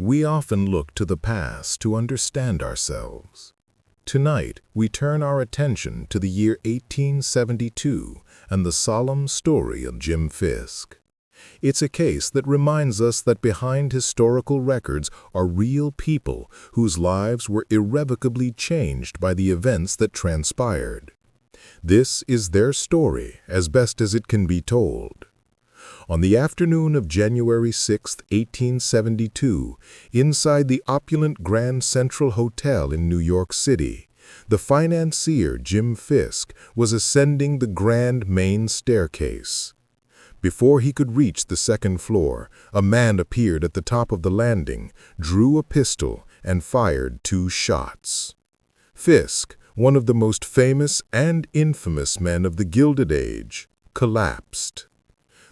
We often look to the past to understand ourselves. Tonight, we turn our attention to the year 1872 and the solemn story of Jim Fisk. It's a case that reminds us that behind historical records are real people whose lives were irrevocably changed by the events that transpired. This is their story as best as it can be told. On the afternoon of January 6, 1872, inside the opulent Grand Central Hotel in New York City, the financier Jim Fisk was ascending the grand main staircase. Before he could reach the second floor, a man appeared at the top of the landing, drew a pistol, and fired 2 shots. Fisk, one of the most famous and infamous men of the Gilded Age, collapsed.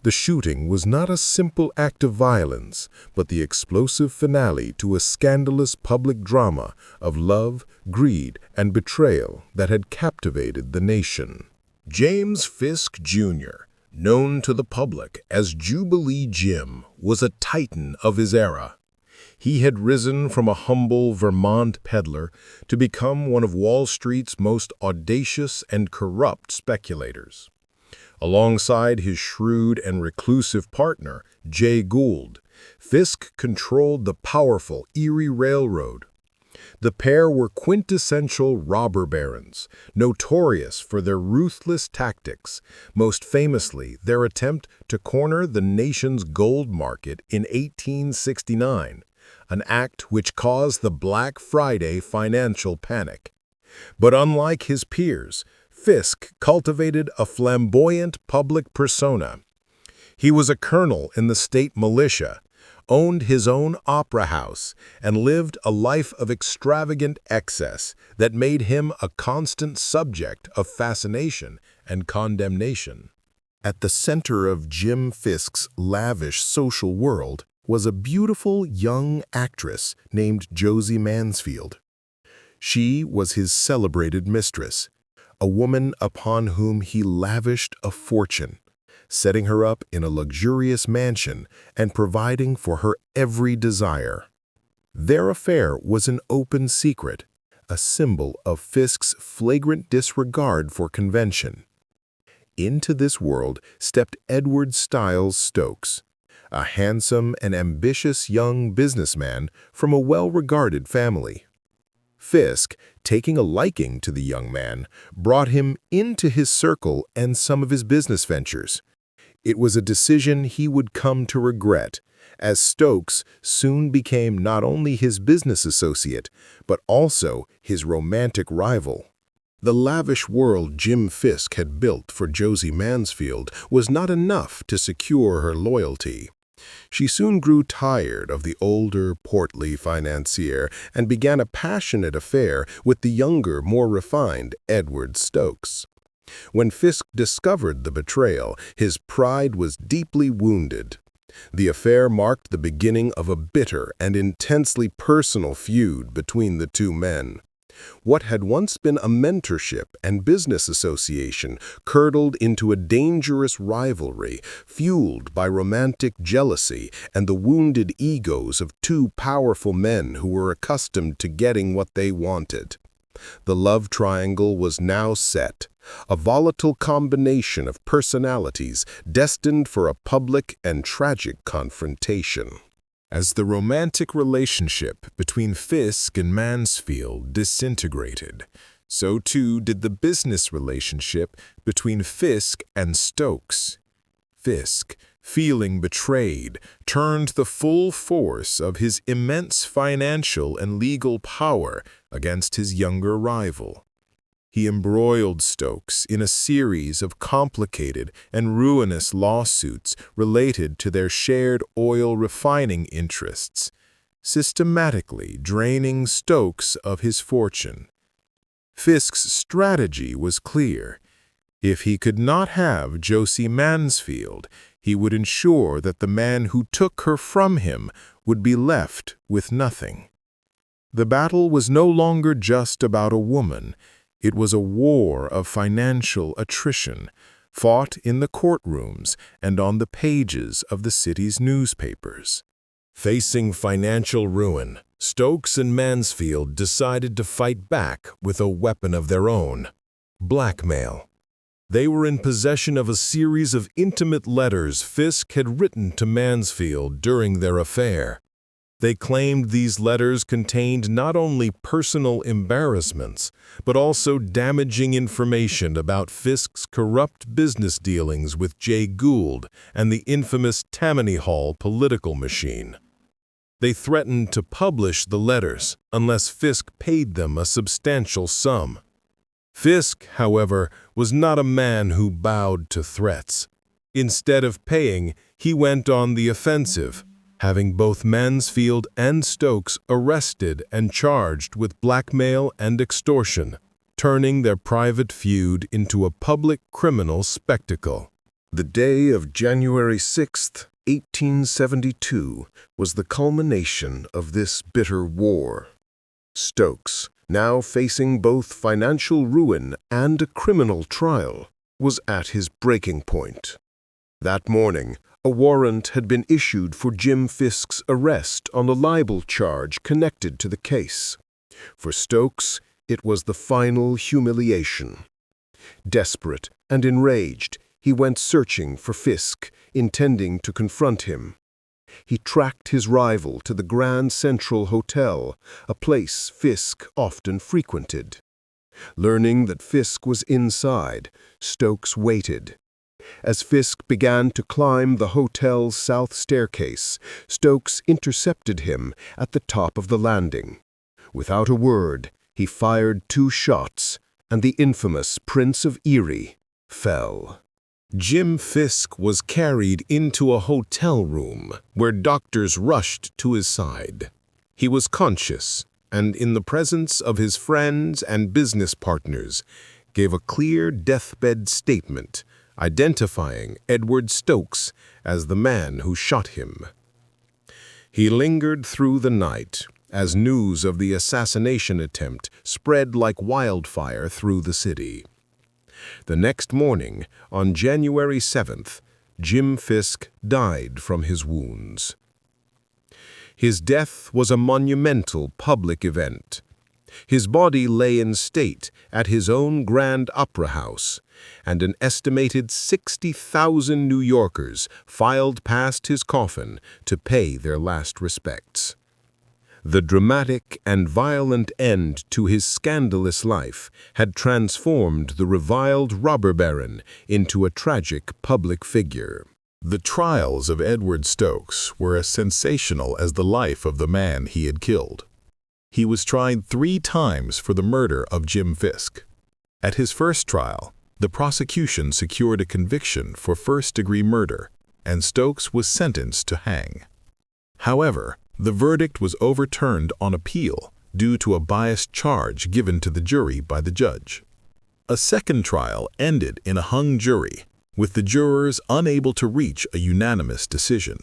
The shooting was not a simple act of violence, but the explosive finale to a scandalous public drama of love, greed, and betrayal that had captivated the nation. James Fisk Jr., known to the public as Jubilee Jim, was a titan of his era. He had risen from a humble Vermont peddler to become one of Wall Street's most audacious and corrupt speculators. Alongside his shrewd and reclusive partner, Jay Gould, Fisk controlled the powerful Erie Railroad. The pair were quintessential robber barons, notorious for their ruthless tactics, most famously their attempt to corner the nation's gold market in 1869, an act which caused the Black Friday financial panic. But unlike his peers, Fisk cultivated a flamboyant public persona. He was a colonel in the state militia, owned his own opera house, and lived a life of extravagant excess that made him a constant subject of fascination and condemnation. At the center of Jim Fisk's lavish social world was a beautiful young actress named Josie Mansfield. She was his celebrated mistress, a woman upon whom he lavished a fortune, setting her up in a luxurious mansion and providing for her every desire. Their affair was an open secret, a symbol of Fisk's flagrant disregard for convention. Into this world stepped Edward Styles Stokes, a handsome and ambitious young businessman from a well-regarded family. Fisk, taking a liking to the young man, brought him into his circle and some of his business ventures. It was a decision he would come to regret, as Stokes soon became not only his business associate, but also his romantic rival. The lavish world Jim Fisk had built for Josie Mansfield was not enough to secure her loyalty. She soon grew tired of the older, portly financier and began a passionate affair with the younger, more refined Edward Stokes. When Fisk discovered the betrayal, his pride was deeply wounded. The affair marked the beginning of a bitter and intensely personal feud between the two men. What had once been a mentorship and business association curdled into a dangerous rivalry, fueled by romantic jealousy and the wounded egos of 2 powerful men who were accustomed to getting what they wanted. The love triangle was now set, a volatile combination of personalities destined for a public and tragic confrontation. As the romantic relationship between Fisk and Mansfield disintegrated, so too did the business relationship between Fisk and Stokes. Fisk, feeling betrayed, turned the full force of his immense financial and legal power against his younger rival. He embroiled Stokes in a series of complicated and ruinous lawsuits related to their shared oil refining interests, systematically draining Stokes of his fortune. Fisk's strategy was clear. If he could not have Josie Mansfield, he would ensure that the man who took her from him would be left with nothing. The battle was no longer just about a woman. It was a war of financial attrition, fought in the courtrooms and on the pages of the city's newspapers. Facing financial ruin, Stokes and Mansfield decided to fight back with a weapon of their own: blackmail. They were in possession of a series of intimate letters Fisk had written to Mansfield during their affair. They claimed these letters contained not only personal embarrassments, but also damaging information about Fisk's corrupt business dealings with Jay Gould and the infamous Tammany Hall political machine. They threatened to publish the letters unless Fisk paid them a substantial sum. Fisk, however, was not a man who bowed to threats. Instead of paying, he went on the offensive, having both Mansfield and Stokes arrested and charged with blackmail and extortion, turning their private feud into a public criminal spectacle. The day of January 6, 1872, was the culmination of this bitter war. Stokes, now facing both financial ruin and a criminal trial, was at his breaking point. That morning, a warrant had been issued for Jim Fisk's arrest on a libel charge connected to the case. For Stokes, it was the final humiliation. Desperate and enraged, he went searching for Fisk, intending to confront him. He tracked his rival to the Grand Central Hotel, a place Fisk often frequented. Learning that Fisk was inside, Stokes waited. As Fisk began to climb the hotel's south staircase, Stokes intercepted him at the top of the landing. Without a word, he fired 2 shots, and the infamous Prince of Erie fell. Jim Fisk was carried into a hotel room where doctors rushed to his side. He was conscious, and in the presence of his friends and business partners, gave a clear deathbed statement identifying Edward Stokes as the man who shot him. He lingered through the night as news of the assassination attempt spread like wildfire through the city. The next morning, on January 7th, Jim Fisk died from his wounds. His death was a monumental public event. His body lay in state at his own Grand Opera House, and an estimated 60,000 New Yorkers filed past his coffin to pay their last respects. The dramatic and violent end to his scandalous life had transformed the reviled robber baron into a tragic public figure. The trials of Edward Stokes were as sensational as the life of the man he had killed. He was tried 3 times for the murder of Jim Fisk. At his first trial, the prosecution secured a conviction for first-degree murder, and Stokes was sentenced to hang. However, the verdict was overturned on appeal due to a biased charge given to the jury by the judge. A second trial ended in a hung jury, with the jurors unable to reach a unanimous decision.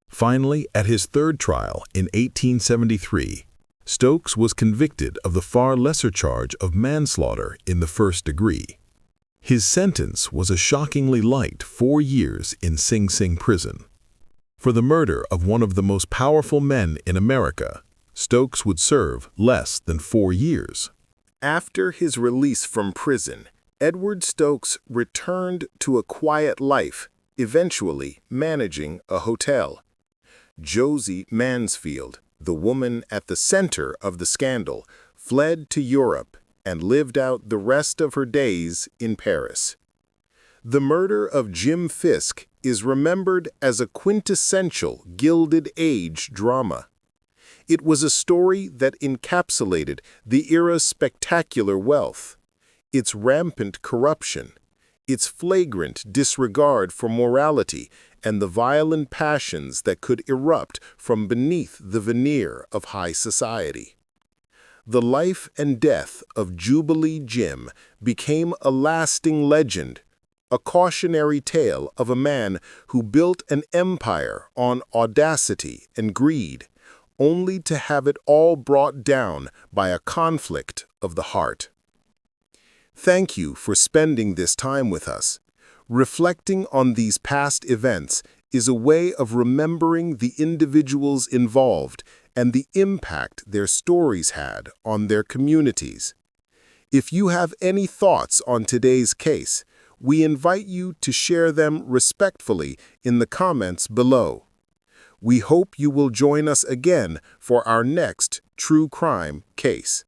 Finally, at his third trial in 1873, Stokes was convicted of the far lesser charge of manslaughter in the first degree. His sentence was a shockingly light 4 years in Sing Sing prison. For the murder of one of the most powerful men in America, Stokes would serve less than 4 years. After his release from prison, Edward Stokes returned to a quiet life, eventually managing a hotel. Josie Mansfield, the woman at the center of the scandal, fled to Europe and lived out the rest of her days in Paris. The murder of Jim Fisk is remembered as a quintessential Gilded Age drama. It was a story that encapsulated the era's spectacular wealth, its rampant corruption, its flagrant disregard for morality, and the violent passions that could erupt from beneath the veneer of high society. The life and death of Jubilee Jim became a lasting legend, a cautionary tale of a man who built an empire on audacity and greed, only to have it all brought down by a conflict of the heart. Thank you for spending this time with us. Reflecting on these past events is a way of remembering the individuals involved and the impact their stories had on their communities. If you have any thoughts on today's case, we invite you to share them respectfully in the comments below. We hope you will join us again for our next true crime case.